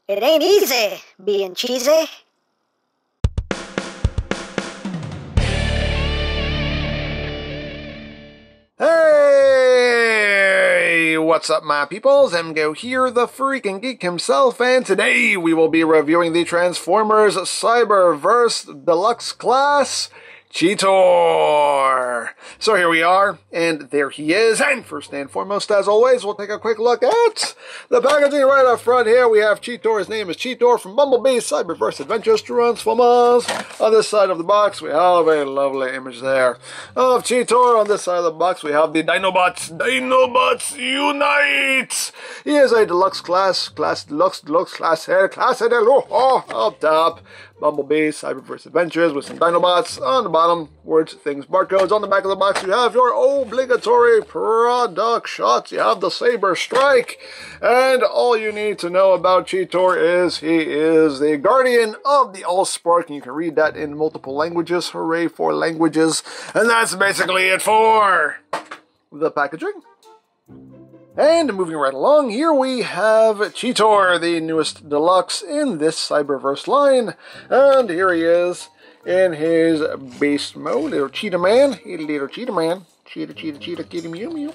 It ain't easy being cheesy. Hey, what's up my peoples? EmGo here, the freaking geek himself, and today we will be reviewing the Transformers Cyberverse Deluxe class, CHEETOR. So here we are, and there he is, and first and foremost, as always, we'll take a quick look at the packaging right up front here. We have CHEETOR. His name is CHEETOR from Bumblebee's Cyberverse Adventures Transformers. On this side of the box, we have a lovely image there of CHEETOR. On this side of the box, we have the Dinobots. Dinobots unite! He is a deluxe class deluxe class here, class up top. Bumblebee, Cyberverse Adventures with some Dinobots. On the bottom, words, things, barcodes. On the back of the box, you have your obligatory product shots. You have the Saber Strike. And all you need to know about CHEETOR is he is the guardian of the Allspark. And you can read that in multiple languages. Hooray for languages. And that's basically it for the packaging. And moving right along, here we have CHEETOR, the newest deluxe in this Cyberverse line. And here he is in his beast mode, little Cheetah Man. Hey, little Cheetah Man. Cheetah, kitty, mew, mew.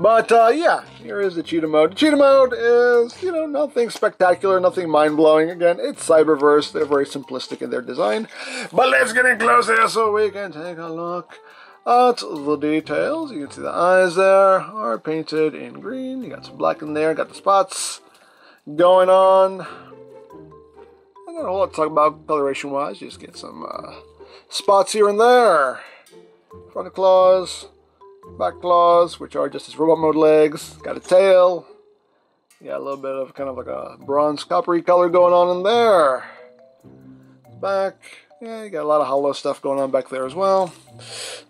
But, yeah, here is the Cheetah Mode. The Cheetah Mode is, you know, nothing spectacular, nothing mind-blowing. Again, it's Cyberverse. They're very simplistic in their design. But let's get in close here so we can take a look at the details. You can see the eyes there are painted in green. You got some black in there. Got the spots going on. I don't know a whole lot to talk about coloration-wise. You just get some spots here and there. Front claws, back claws, which are just his robot mode legs. Got a tail. You got a little bit of kind of like a bronze coppery color going on in there. Back. Yeah, you got a lot of hollow stuff going on back there as well.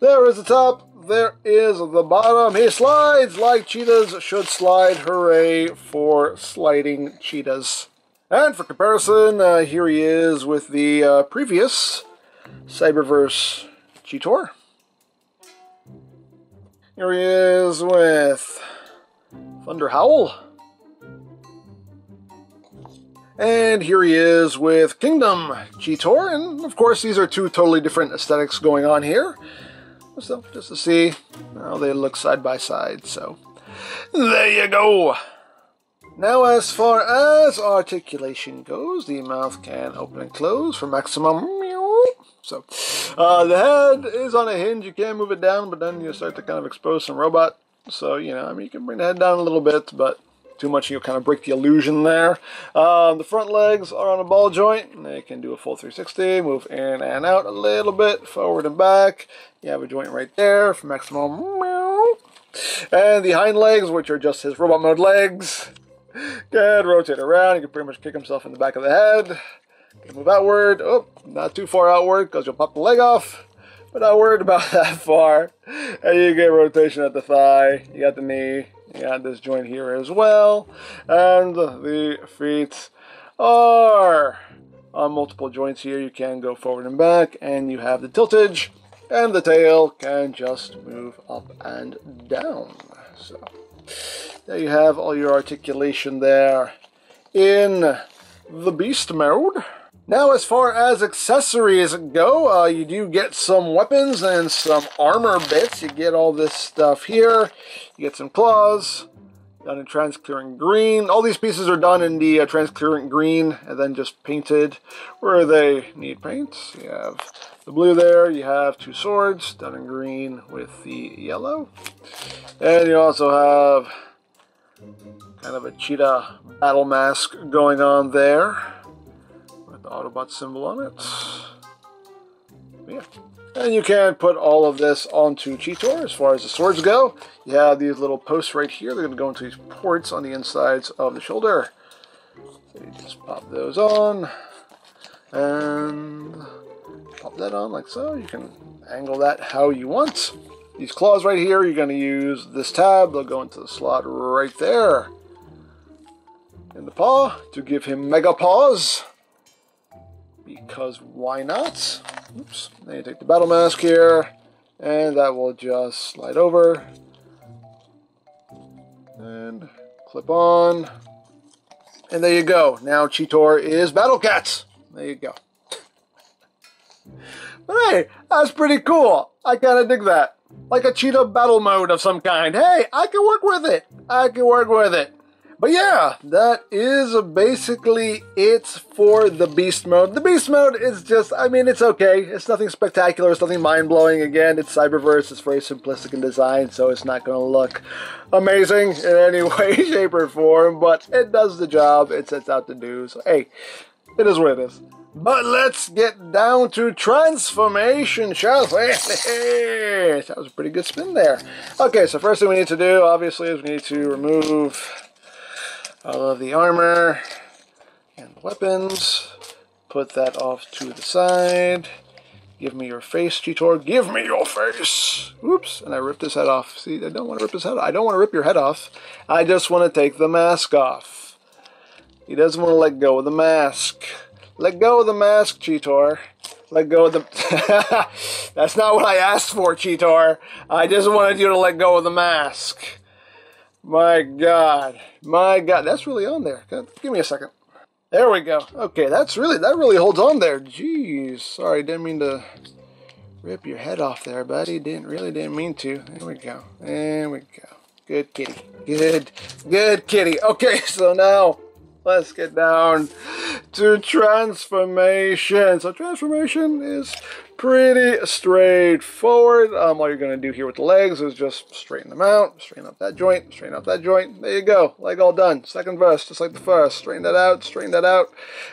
There is the top. There is the bottom. He slides like cheetahs should slide. Hooray for sliding cheetahs. And for comparison, here he is with the previous Cyberverse CHEETOR. Here he is with Thunder Howl. And here he is with Kingdom CHEETOR, and of course these are two totally different aesthetics going on here. So, just to see how they look side by side, so there you go. Now as far as articulation goes, the mouth can open and close for maximum meow. So, the head is on a hinge, you can move it down, but then you start to kind of expose some robot. So, you know, I mean, you can bring the head down a little bit, but too much, you'll kind of break the illusion there. The front legs are on a ball joint, and they can do a full 360, move in and out a little bit, forward and back. You have a joint right there for maximum meow. And the hind legs, which are just his robot mode legs, can rotate around. You can pretty much kick himself in the back of the head. Can move outward. Oh, not too far outward, because you'll pop the leg off. But not worried about that far. And you get rotation at the thigh. You got the knee. You got this joint here as well. And the feet are on multiple joints here. You can go forward and back. And you have the tiltage. And the tail can just move up and down. So there you have all your articulation there in the beast mode. Now, as far as accessories go, you do get some weapons and some armor bits. You get all this stuff here. You get some claws done in transparent green. All these pieces are done in the transparent green and then just painted where they need paint. You have the blue there. You have two swords done in green with the yellow. And you also have kind of a cheetah battle mask going on there. The Autobot symbol on it. Yeah. And you can put all of this onto CHEETOR as far as the swords go. You have these little posts right here. They're going to go into these ports on the insides of the shoulder. So you just pop those on. And pop that on like so. You can angle that how you want. These claws right here, you're going to use this tab. They'll go into the slot right there in the paw to give him mega paws. Because why not? Oops. Then you take the battle mask here, and that will just slide over and clip on. And there you go. Now CHEETOR is Battle Cats. There you go. But hey, that's pretty cool. I kind of dig that. Like a cheetah battle mode of some kind. Hey, I can work with it. I can work with it. But yeah, that is basically it for the Beast Mode. The Beast Mode is just, I mean, it's okay. It's nothing spectacular. It's nothing mind-blowing. Again, it's Cyberverse. It's very simplistic in design, so it's not going to look amazing in any way, shape, or form. But it does the job it sets out to do. So, hey, it is what it is. But let's get down to transformation, shall we? That was a pretty good spin there. Okay, so first thing we need to do, obviously, is we need to remove all of the armor and weapons. Put that off to the side. Give me your face, CHEETOR. Give me your face. Oops, and I ripped his head off. See, I don't want to rip his head off. I don't want to rip your head off. I just want to take the mask off. He doesn't want to let go of the mask. Let go of the mask, CHEETOR. Let go of the... That's not what I asked for, CHEETOR. I just wanted you to let go of the mask. My God. My God. That's really on there. Give me a second. There we go. Okay, that really holds on there. Jeez. Sorry, didn't mean to rip your head off there, buddy. Really didn't mean to. There we go. There we go. Good kitty. Good kitty. Okay, so now let's get down to transformation. So transformation is pretty straightforward. All you're going to do here with the legs is just straighten them out, straighten up that joint, straighten up that joint. There you go. Leg all done. Second verse, just like the first. Straighten that out,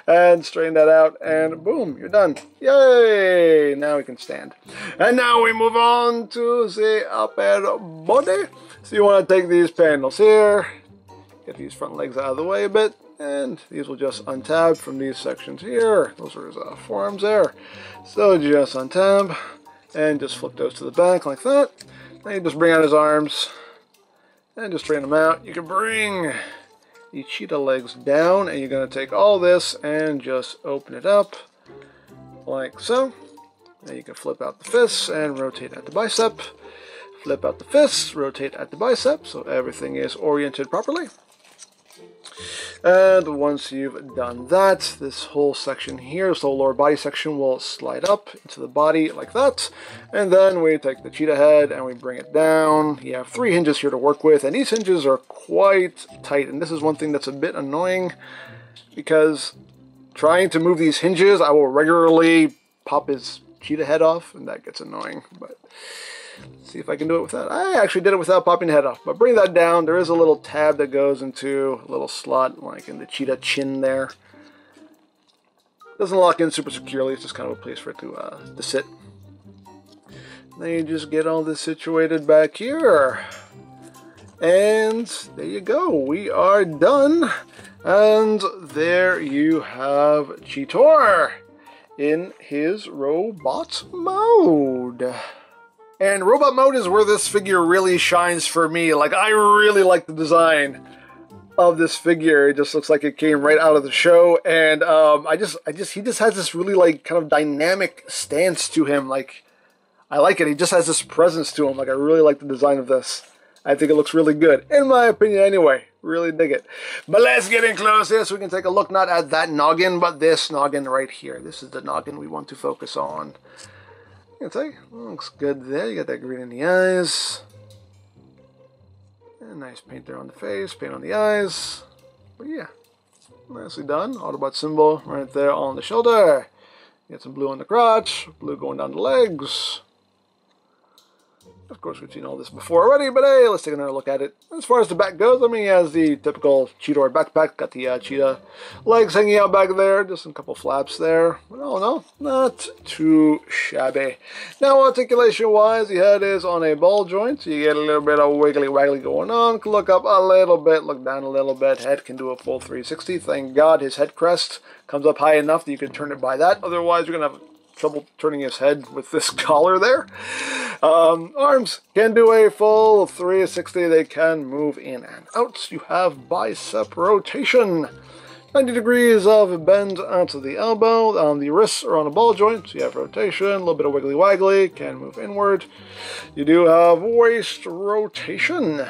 and straighten that out, and boom, you're done. Yay! Now we can stand. And now we move on to the upper body. So you want to take these panels here, get these front legs out of the way a bit, and these will just untab from these sections here. Those are his forearms there. So just untab and just flip those to the back like that. Then you just bring out his arms and just straighten them out. You can bring the cheetah legs down, and you're going to take all this and just open it up like so. Then you can flip out the fists and rotate at the bicep. Flip out the fists, rotate at the bicep, so everything is oriented properly. And once you've done that, this whole section here, this whole lower body section, will slide up into the body like that. And then we take the cheetah head and we bring it down. You have 3 hinges here to work with, and these hinges are quite tight. And this is one thing that's a bit annoying, because trying to move these hinges, I will regularly pop his cheetah head off, and that gets annoying. But let's see if I can do it without. I actually did it without popping the head off. But bring that down. There is a little tab that goes into a little slot, like in the cheetah chin there. Doesn't lock in super securely. It's just kind of a place for it to sit. Then you just get all this situated back here. And there you go. We are done. And there you have CHEETOR in his robot mode. And robot mode is where this figure really shines for me. Like, I really like the design of this figure. It just looks like it came right out of the show. And he just has this really, like, kind of dynamic stance to him. Like, I like it. He just has this presence to him. Like, I really like the design of this. I think it looks really good, in my opinion anyway. Really dig it. But let's get in close here so we can take a look not at that noggin, but this noggin right here. This is the noggin we want to focus on. You can say, looks good there. You got that green in the eyes. And nice paint there on the face, paint on the eyes. But yeah, nicely done. Autobot symbol right there on the shoulder. You got some blue on the crotch, blue going down the legs. Of course, we've seen all this before already, but hey, let's take another look at it. As far as the back goes, I mean, he has the typical CHEETOR backpack. Got the cheetah legs hanging out back there. Just a couple flaps there. But oh no, not too shabby. Now, articulation-wise, the head is on a ball joint, so you get a little bit of wiggly-waggly going on. Look up a little bit, look down a little bit. Head can do a full 360. Thank God his head crest comes up high enough that you can turn it by that. Otherwise, you're going to have trouble turning his head with this collar there. Arms can do a full 360. They can move in and out. You have bicep rotation. 90 degrees of bend onto the elbow. The wrists are on a ball joint, so you have rotation. A little bit of wiggly waggly. Can move inward. You do have waist rotation.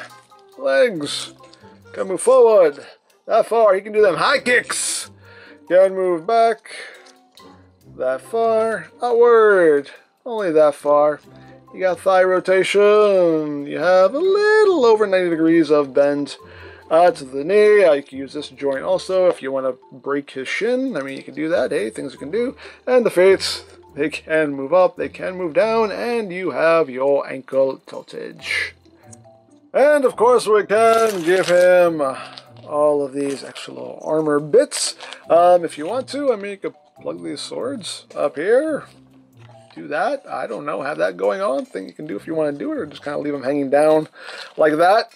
Legs can move forward That far. He can do them high kicks. Can move back. That far. Outward. Only that far. You got thigh rotation. You have a little over 90 degrees of bend to the knee. You can use this joint also if you want to break his shin. I mean, you can do that. Hey, things you can do. And the feet, they can move up, they can move down, and you have your ankle tiltage. And of course, we can give him all of these extra little armor bits. If you want to, I mean, you could plug these swords up here. Do that. I don't know. Have that going on. Thing you can do if you want to do it, or just kind of leave them hanging down like that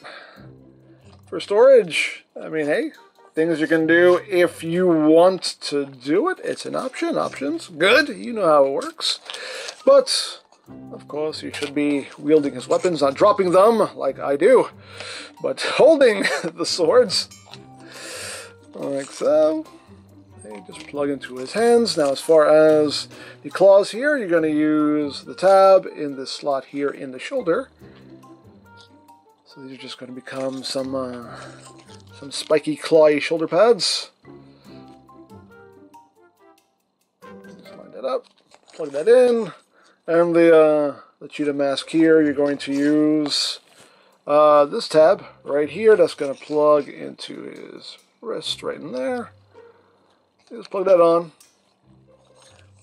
for storage. I mean, hey, things you can do if you want to do it. It's an option. Options. Good. You know how it works. But of course, you should be wielding his weapons, not dropping them like I do, but holding the swords like so. They just plug into his hands. Now, as far as the claws here, you're going to use the tab in this slot here in the shoulder. So these are just going to become some spiky, clawy shoulder pads. Just line that up, plug that in, and the Cheetah Mask here, you're going to use this tab right here. That's going to plug into his wrist right in there. Just plug that on,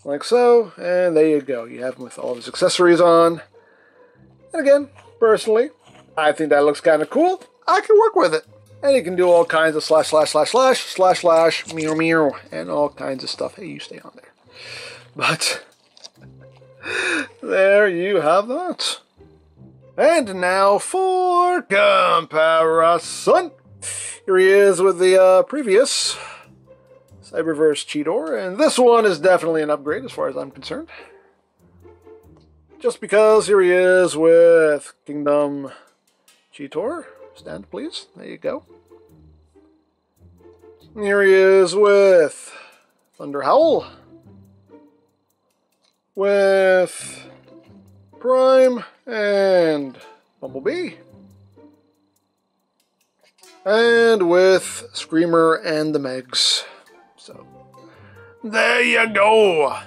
like so, and there you go. You have him with all of his accessories on. And again, personally, I think that looks kind of cool. I can work with it. And you can do all kinds of slash, meow, meow, and all kinds of stuff. Hey, you stay on there. But there you have that. And now for comparison. Here he is with the previous Cyberverse CHEETOR, and this one is definitely an upgrade as far as I'm concerned. Just because here he is with Kingdom CHEETOR. Stand, please. There you go. Here he is with Thunder Howl, with Prime and Bumblebee, and with Screamer and the Megs. So, there you go.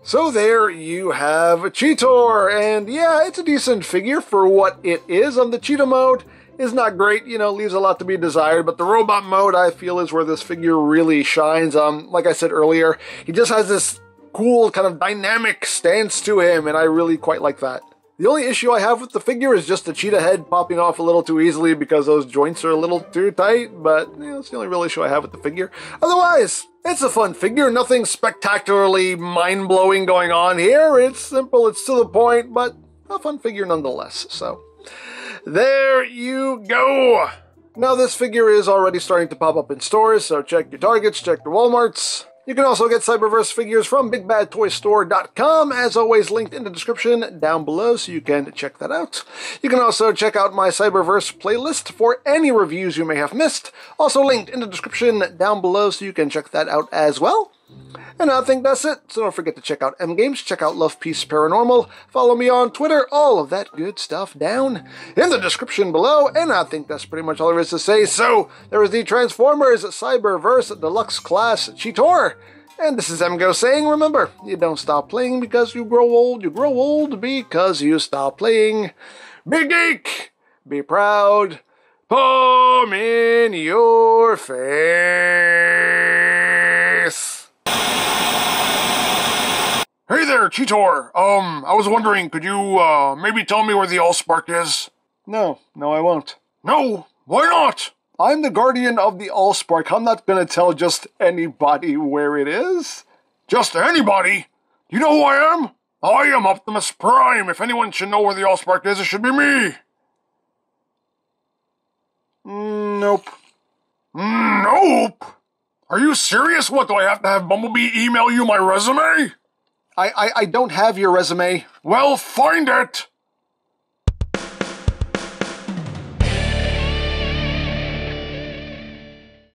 So there you have CHEETOR, and yeah, it's a decent figure for what it is. The Cheetah Mode is not great, you know, leaves a lot to be desired, but the Robot Mode, I feel, is where this figure really shines. Like I said earlier, he just has this cool kind of dynamic stance to him, and I really quite like that. The only issue I have with the figure is just the cheetah head popping off a little too easily because those joints are a little too tight, but you know, it's the only real issue I have with the figure. Otherwise, it's a fun figure, nothing spectacularly mind-blowing going on here. It's simple, it's to the point, but a fun figure nonetheless. So, there you go! Now this figure is already starting to pop up in stores, so check your Targets, check your Walmarts. You can also get Cyberverse figures from BigBadToyStore.com, as always linked in the description down below, so you can check that out. You can also check out my Cyberverse playlist for any reviews you may have missed, also linked in the description down below, so you can check that out as well. And I think that's it, so don't forget to check out EmGo's, check out Love Peace Paranormal, follow me on Twitter, all of that good stuff down in the description below, and I think that's pretty much all there is to say. So, there is the Transformers Cyberverse Deluxe Class CHEETOR, and this is EmGo saying, remember, you don't stop playing because you grow old because you stop playing. Be geek, be proud, palm in your face. Hey there, CHEETOR. I was wondering, could you, maybe tell me where the Allspark is? No, I won't. No? Why not? I'm the guardian of the Allspark. I'm not gonna tell just anybody where it is. Just anybody? You know who I am? I am Optimus Prime. If anyone should know where the Allspark is, it should be me. Nope. Nope? Are you serious? What, do I have to have Bumblebee email you my resume? I don't have your resume. Well, find it!